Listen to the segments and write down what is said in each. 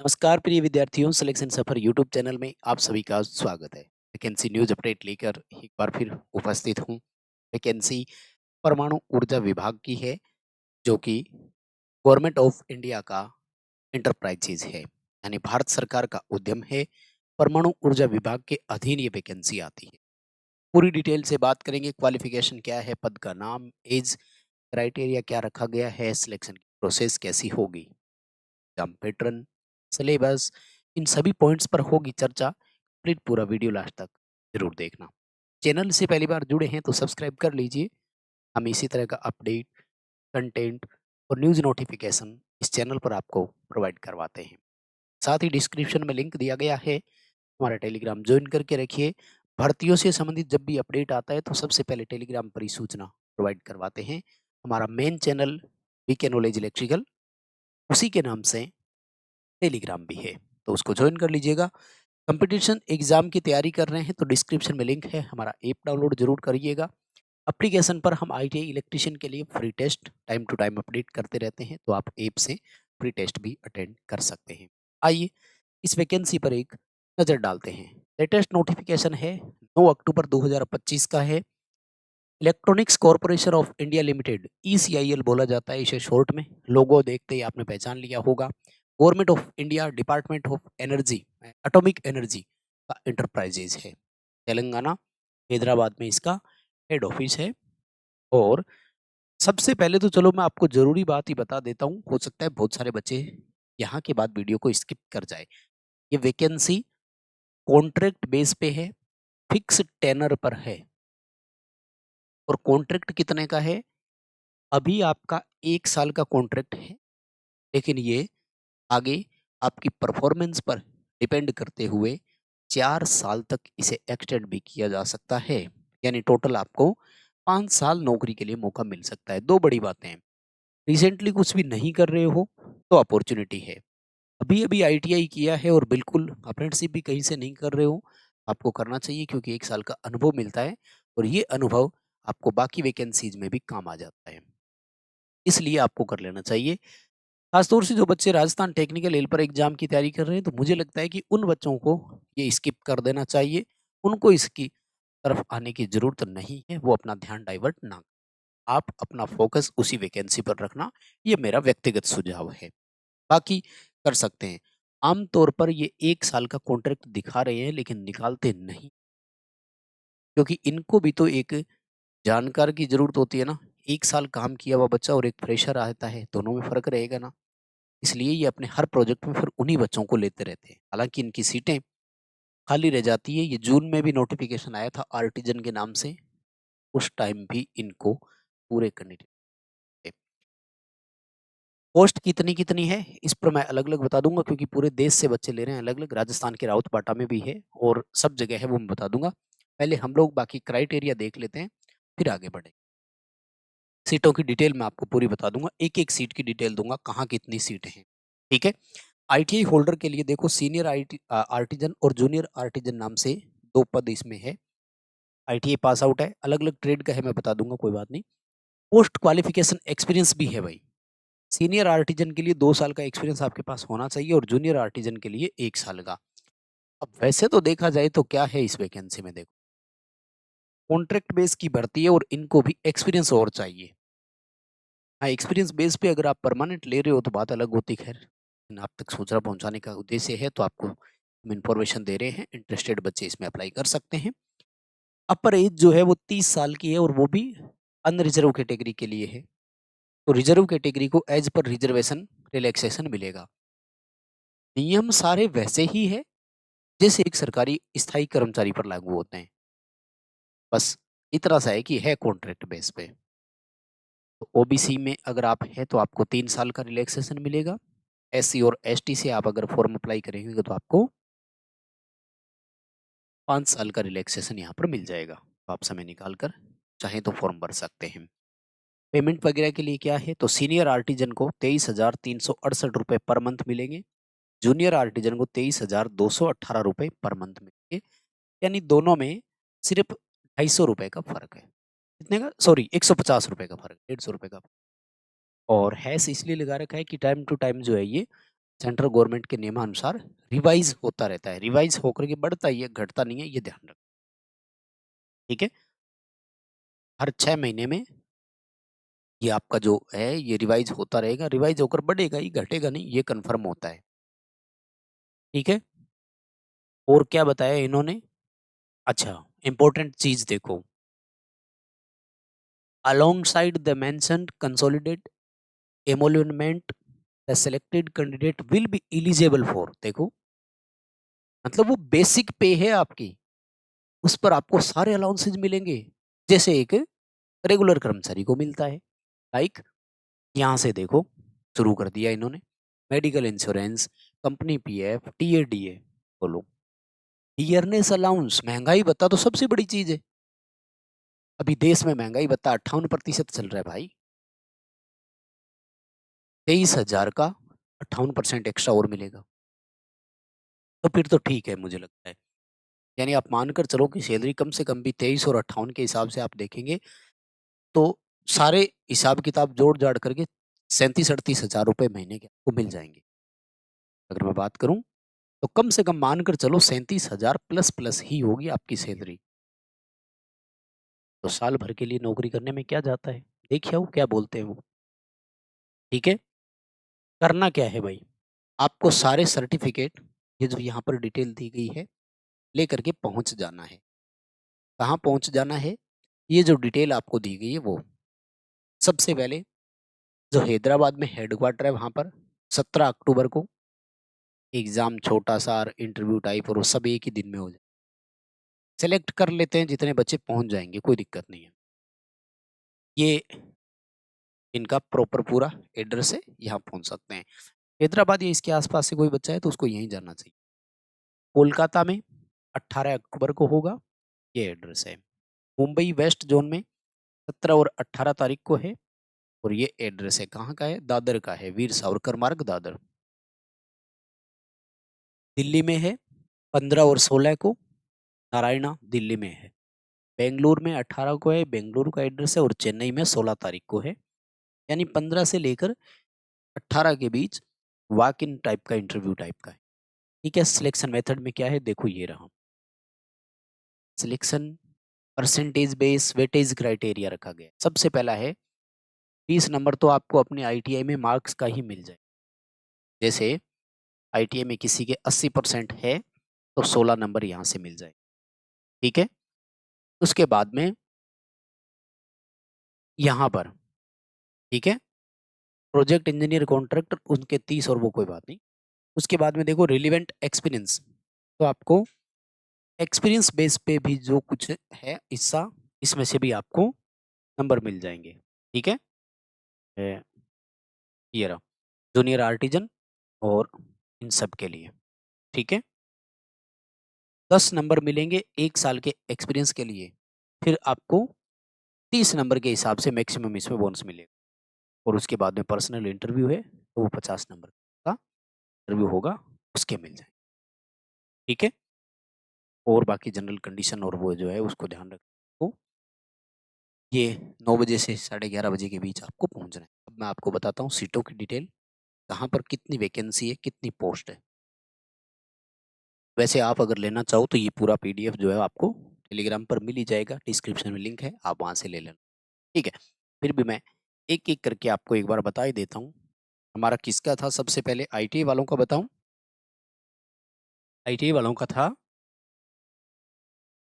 नमस्कार प्रिय विद्यार्थियों, सिलेक्शन सफर यूट्यूब चैनल में आप सभी का स्वागत है। वैकेंसी न्यूज अपडेट लेकर एक बार फिर उपस्थित हूँ। वैकेंसी परमाणु ऊर्जा विभाग की है, जो कि गवर्नमेंट ऑफ इंडिया का इंटरप्राइजेज है, यानी भारत सरकार का उद्यम है। परमाणु ऊर्जा विभाग के अधीन ये वैकेंसी आती है। पूरी डिटेल से बात करेंगे। क्वालिफिकेशन क्या है, पद का नाम, एज, क्राइटेरिया क्या रखा गया है, सिलेक्शन की प्रोसेस कैसी होगी, एग्जाम पैटर्न, सिलेबस, इन सभी पॉइंट्स पर होगी चर्चा। प्लीज पूरा वीडियो लास्ट तक जरूर देखना। चैनल से पहली बार जुड़े हैं तो सब्सक्राइब कर लीजिए। हम इसी तरह का अपडेट, कंटेंट और न्यूज़ नोटिफिकेशन इस चैनल पर आपको प्रोवाइड करवाते हैं। साथ ही डिस्क्रिप्शन में लिंक दिया गया है, हमारा टेलीग्राम ज्वाइन करके रखिए। भर्तियों से संबंधित जब भी अपडेट आता है तो सबसे पहले टेलीग्राम पर ही सूचना प्रोवाइड करवाते हैं। हमारा main channel VK knowledge electrical, उसी के नाम से टेलीग्राम भी है, तो उसको ज्वाइन कर लीजिएगा। कंपटीशन एग्जाम की तैयारी कर रहे हैं तो डिस्क्रिप्शन में लिंक है, हमारा ऐप डाउनलोड जरूर करिएगा। एप्लीकेशन पर हम आईटीआई इलेक्ट्रिशियन के लिए free test time to time update करते रहते हैं, तो आप ऐप से फ्री टेस्ट भी अटेंड कर सकते हैं। आइए इस वैकेंसी पर एक नज़र डालते हैं। लेटेस्ट नोटिफिकेशन है, 9 अक्टूबर 2025 का है। Electronics corporation of India limited, ECIL बोला जाता है इसे शॉर्ट में। लोगो देखते ही आपने पहचान लिया होगा। Government of India, department of energy, atomic energy का इंटरप्राइजेज है। तेलंगाना, हैदराबाद में इसका हेड ऑफिस है। और सबसे पहले तो चलो मैं आपको जरूरी बात ही बता देता हूँ, हो सकता है बहुत सारे बच्चे यहाँ के बाद वीडियो को स्किप कर जाए। ये वैकेंसी कॉन्ट्रैक्ट बेस पे है, फिक्स टेनर पर है। और कॉन्ट्रैक्ट कितने का है? अभी आपका 1 साल का कॉन्ट्रैक्ट है, लेकिन ये आगे आपकी परफॉर्मेंस पर डिपेंड करते हुए 4 साल तक इसे एक्सटेंड भी किया जा सकता है। यानी टोटल आपको 5 साल नौकरी के लिए मौका मिल सकता है। 2 बड़ी बातें हैं, रिसेंटली कुछ भी नहीं कर रहे हो तो अपॉर्चुनिटी है। अभी-अभी आईटीआई किया है और बिल्कुल अप्रेंटिसशिप भी कहीं से नहीं कर रहे हो, आपको करना चाहिए, क्योंकि 1 साल का अनुभव मिलता है और ये अनुभव आपको बाकी वैकेंसीज़ में भी काम आ जाता है। इसलिए आपको कर लेना चाहिए। खासतौर से जो बच्चे राजस्थान टेक्निकल हेल्पर एग्जाम की तैयारी कर रहे हैं, तो मुझे लगता है कि उन बच्चों को ये स्किप कर देना चाहिए। उनको इसकी तरफ आने की ज़रूरत नहीं है, वो अपना ध्यान डाइवर्ट ना करें। आप अपना फ़ोकस उसी वैकेंसी पर रखना, ये मेरा व्यक्तिगत सुझाव है। बाकी कर सकते हैं। आम तौर पर ये 1 साल का कॉन्ट्रैक्ट दिखा रहे हैं, लेकिन निकालते नहीं, क्योंकि इनको भी तो एक जानकार की ज़रूरत होती है ना। 1 साल काम किया हुआ बच्चा और एक फ्रेशर आता है, दोनों में फ़र्क रहेगा ना। इसलिए ये अपने हर प्रोजेक्ट में फिर उन्हीं बच्चों को लेते रहते हैं। हालाँकि इनकी सीटें खाली रह जाती है। ये जून में भी नोटिफ़िकेशन आया था आर्टिज़न के नाम से, उस टाइम भी इनको पूरे करने थे। पोस्ट कितनी-कितनी है, इस पर मैं अलग-अलग बता दूँगा, क्योंकि पूरे देश से बच्चे ले रहे हैं अलग-अलग। राजस्थान के राउतपाटा में भी है और सब जगह है, वो मैं बता दूँगा। पहले हम लोग बाकी क्राइटेरिया देख लेते हैं, फिर आगे बढ़ें। सीटों की डिटेल मैं आपको पूरी बता दूँगा, एक-एक सीट की डिटेल दूँगा, कहाँ कितनी सीटें हैं, ठीक है? आईटीआई होल्डर के लिए देखो, सीनियर आर्टिज़न और जूनियर आर्टिज़न नाम से 2 पद इसमें है। आईटीआई पास आउट है, अलग-अलग ट्रेड का है, मैं बता दूँगा, कोई बात नहीं। पोस्ट क्वालिफिकेशन एक्सपीरियंस भी है भाई। सीनियर आर्टिज़न के लिए 2 साल का एक्सपीरियंस आपके पास होना चाहिए और जूनियर आर्टिज़न के लिए 1 साल का। अब वैसे तो देखा जाए तो क्या है इस वैकेंसी में, देखो, कॉन्ट्रैक्ट बेस की भर्ती है और इनको भी एक्सपीरियंस और चाहिए। हाँ, एक्सपीरियंस बेस पे अगर आप परमानेंट ले रहे हो तो बात अलग होती, खैर। लेकिन आप तक सूचना पहुँचाने का उद्देश्य है, तो आपको हम इन्फॉर्मेशन दे रहे हैं। इंटरेस्टेड बच्चे इसमें अप्लाई कर सकते हैं। अपर एज जो है वो 30 साल की है और वो भी अनरिज़र्व कैटेगरी के लिए है। तो रिज़र्व कैटेगरी को एज पर रिज़र्वेशन रिलैक्सेशन मिलेगा। नियम सारे वैसे ही है जैसे एक सरकारी स्थायी कर्मचारी पर लागू होते हैं। बस इतना सा है कि है कॉन्ट्रैक्ट बेस पे। तो ओबीसी में अगर आप हैं तो आपको 3 साल का रिलैक्सेशन मिलेगा। एससी और एसटी से आप अगर फॉर्म अप्लाई करेंगे तो आपको 5 साल का रिलैक्सेशन यहाँ पर मिल जाएगा। तो आप समय निकाल कर चाहें तो फॉर्म भर सकते हैं। पेमेंट वगैरह के लिए क्या है, तो सीनियर आर्टिजन को 23,368 रुपये पर मंथ मिलेंगे। जूनियर आर्टिजन को 23,218 रुपये पर मंथ मिलेंगे। यानी दोनों में सिर्फ 250 रुपये का फ़र्क है। कितने का? सॉरी, 150 रुपये का फ़र्क, 150 रुपये का। और हैस इसलिए लगा रखा है कि टाइम टू टाइम जो है ये सेंट्रल गवर्नमेंट के नियमानुसार रिवाइज होता रहता है, रिवाइज होकर के बढ़ता ही है, घटता नहीं है, ये ध्यान रखना। ठीक है, हर 6 महीने में ये आपका जो है ये रिवाइज होता रहेगा, रिवाइज होकर बढ़ेगा ही, घटेगा नहीं, ये कंफर्म होता है। ठीक है, और क्या बताया इन्होंने? अच्छा, इंपॉर्टेंट चीज देखो, alongside the mentioned consolidate emolument the selected candidate will be eligible for, देखो मतलब वो बेसिक पे है आपकी, उस पर आपको सारे अलाउंसेज मिलेंगे जैसे एक रेगुलर कर्मचारी को मिलता है। लाइक यहाँ से देखो शुरू कर दिया इन्होंने, medical insurance, company PF, TADA. बोलो, डियरनेस अलाउंस, महंगाई भत्ता तो सबसे बड़ी चीज है। अभी देश में महंगाई भत्ता 58% चल रहा है भाई, 23,000 का 58% एक्स्ट्रा और मिलेगा, तो फिर तो ठीक है मुझे लगता है। यानी आप मानकर चलो कि सैलरी कम से कम भी 23 और 58 के हिसाब से आप देखेंगे तो सारे हिसाब किताब जोड़ जाड़ करके 37-38 हजार रुपए महीने के आपको मिल जाएंगे। अगर मैं बात करूं तो कम से कम मानकर चलो 37,000 प्लस प्लस ही होगी आपकी सैलरी। तो साल भर के लिए नौकरी करने में क्या जाता है, देखिए वो क्या बोलते हैं वो। ठीक है, करना क्या है भाई, आपको सारे सर्टिफिकेट, ये जो यहाँ पर डिटेल दी गई है, लेकर के पहुंच जाना है। कहाँ पहुंच जाना है, ये जो डिटेल आपको दी गई है वो, सबसे पहले जो हैदराबाद में हेडक्वार्टर है वहां पर 17 अक्टूबर को एग्जाम, छोटा सा इंटरव्यू टाइप, और वो सब एक ही दिन में हो जाए। सेलेक्ट कर लेते हैं, जितने बच्चे पहुंच जाएंगे कोई दिक्कत नहीं है। ये इनका प्रॉपर पूरा एड्रेस है, यहाँ पहुंच सकते हैं। हैदराबाद या इसके आसपास से कोई बच्चा है तो उसको यहीं जाना चाहिए। कोलकाता में 18 अक्टूबर को होगा, ये एड्रेस है। मुंबई वेस्ट जोन में 17 और 18 तारीख को है, और ये एड्रेस है, कहाँ का है, दादर का है, वीर सावरकर मार्ग दादर। दिल्ली में है 15 और 16 को, नारायणा दिल्ली में है। बेंगलुरु में 18 को है, बेंगलुरु का एड्रेस है, और चेन्नई में 16 तारीख को है। यानी 15 से लेकर 18 के बीच वॉक इन टाइप का, इंटरव्यू टाइप का है। ठीक है, सिलेक्शन मेथड में क्या है देखो, ये रहा selection, percentage base weightage criteria रखा गया। सबसे पहला है 20 नंबर तो आपको अपने आईटीआई में मार्क्स का ही मिल जाए। जैसे आईटीआई में किसी के 80% है तो 16 नंबर यहाँ से मिल जाए। ठीक है, उसके बाद में यहाँ पर, ठीक है, प्रोजेक्ट इंजीनियर कॉन्ट्रैक्टर उनके 30, और वो कोई बात नहीं। उसके बाद में देखो रिलीवेंट एक्सपीरियंस, तो आपको एक्सपीरियंस बेस पे भी जो कुछ है हिस्सा, इसमें से भी आपको नंबर मिल जाएंगे। ठीक है, ए, ये रहा जूनियर आर्टिजन और इन सब के लिए। ठीक है, 10 नंबर मिलेंगे 1 साल के एक्सपीरियंस के लिए, फिर आपको 30 नंबर के हिसाब से मैक्सिमम इसमें बोनस मिलेगा। और उसके बाद में पर्सनल इंटरव्यू है तो वो 50 नंबर का इंटरव्यू होगा, उसके मिल जाए। ठीक है, और बाकी जनरल कंडीशन और वो जो है उसको ध्यान रखो। ये 9 बजे से 11:30 बजे के बीच आपको पहुंचना है। अब मैं आपको बताता हूँ सीटों की डिटेल, कहाँ पर कितनी वैकेंसी है, कितनी पोस्ट है। वैसे आप अगर लेना चाहो तो ये पूरा पीडीएफ जो है आपको टेलीग्राम पर मिल ही जाएगा, डिस्क्रिप्शन में लिंक है, आप वहाँ से ले लेना। ठीक है, फिर भी मैं एक एक करके आपको एक बार बता ही देता हूँ। हमारा किसका था, सबसे पहले आईटीआई वालों का बताऊं। आईटीआई वालों का था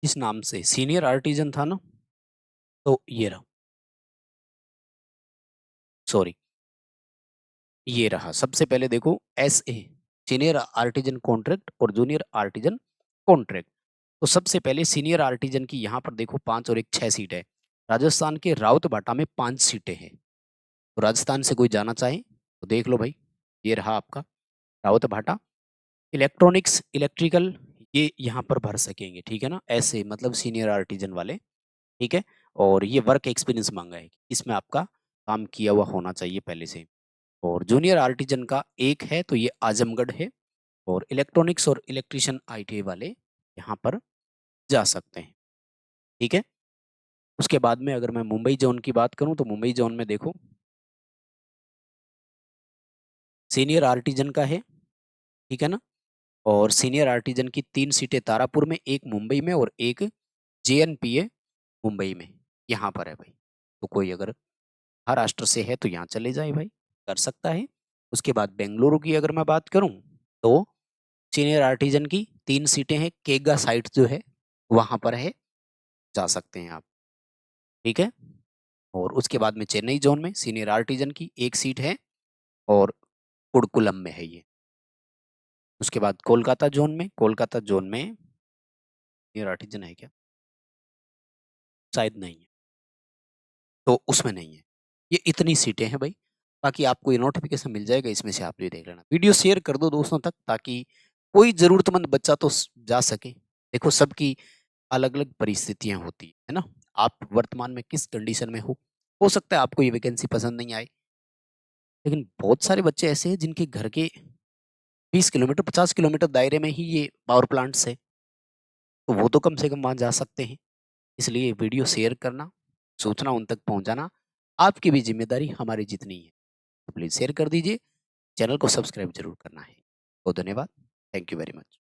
इस नाम से, सीनियर आर्टिजन था ना, तो ये रहा, सॉरी ये रहा। सबसे पहले देखो S A, senior artisan contract और जूनियर आर्टिजन कॉन्ट्रैक्ट। तो सबसे पहले सीनियर आर्टिजन की यहाँ पर देखो 5 और 1 6 सीट है। राजस्थान के राउत भाटा में 5 सीटें हैं। तो राजस्थान से कोई जाना चाहे तो देख लो भाई, ये रहा आपका रावत भाटा। इलेक्ट्रॉनिक्स इलेक्ट्रिकल ये यहाँ पर भर सकेंगे, ठीक है ना, ऐसे मतलब सीनियर आर्टिजन वाले। ठीक है, और ये वर्क एक्सपीरियंस मांगा है, इसमें आपका काम किया हुआ होना चाहिए पहले से। और जूनियर आर्टिजन का एक है तो ये आजमगढ़ है, और इलेक्ट्रॉनिक्स और इलेक्ट्रिशियन आईटीआई वाले यहाँ पर जा सकते हैं। ठीक है, उसके बाद में अगर मैं मुंबई जोन की बात करूं तो मुंबई जोन में देखो सीनियर आर्टिजन का है ठीक है ना? और सीनियर आर्टिजन की 3 सीटें तारापुर में, 1 मुंबई में और 1 जेएनपीए मुंबई में, यहाँ पर है भाई। तो कोई अगर महाराष्ट्र से है तो यहाँ चले जाए भाई, कर सकता है। उसके बाद बेंगलुरु की अगर मैं बात करूँ, तो सीनियर आर्टिजन की 3 सीटें हैं, केगा साइट जो है, वहाँ पर है, जा सकते हैं आप, ठीक है? और उसके बाद में चेन्नई ज़ोन में सीनियर आर्टिजन की 1 सीट है और कुडकुलम में है ये। उसके बाद कोलकाता ज़ोन में सीनियर आर्टिजन है क्या? शायद नहीं है, तो उसमें नहीं है। ये इतनी सीटें हैं भाई, बाकी आपको ये नोटिफ़िकेशन मिल जाएगा, इसमें से आप ये देख लेना। वीडियो शेयर कर दो दोस्तों तक, ताकि कोई ज़रूरतमंद बच्चा तो जा सके। देखो, सबकी अलग-अलग परिस्थितियाँ होती हैं, है ना? आप वर्तमान में किस कंडीशन में हो सकता है आपको ये वैकेंसी पसंद नहीं आए, लेकिन बहुत सारे बच्चे ऐसे हैं जिनके घर के 20 किलोमीटर, 50 किलोमीटर दायरे में ही ये पावर प्लांट्स हैं, तो वो तो कम से कम वहाँ जा सकते हैं। इसलिए वीडियो शेयर करना, सूचना उन तक पहुँचाना आपकी भी ज़िम्मेदारी हमारी जितनी है। तो प्लीज़ शेयर कर दीजिए, चैनल को सब्सक्राइब ज़रूर करना है। बहुत धन्यवाद। Thank you very much.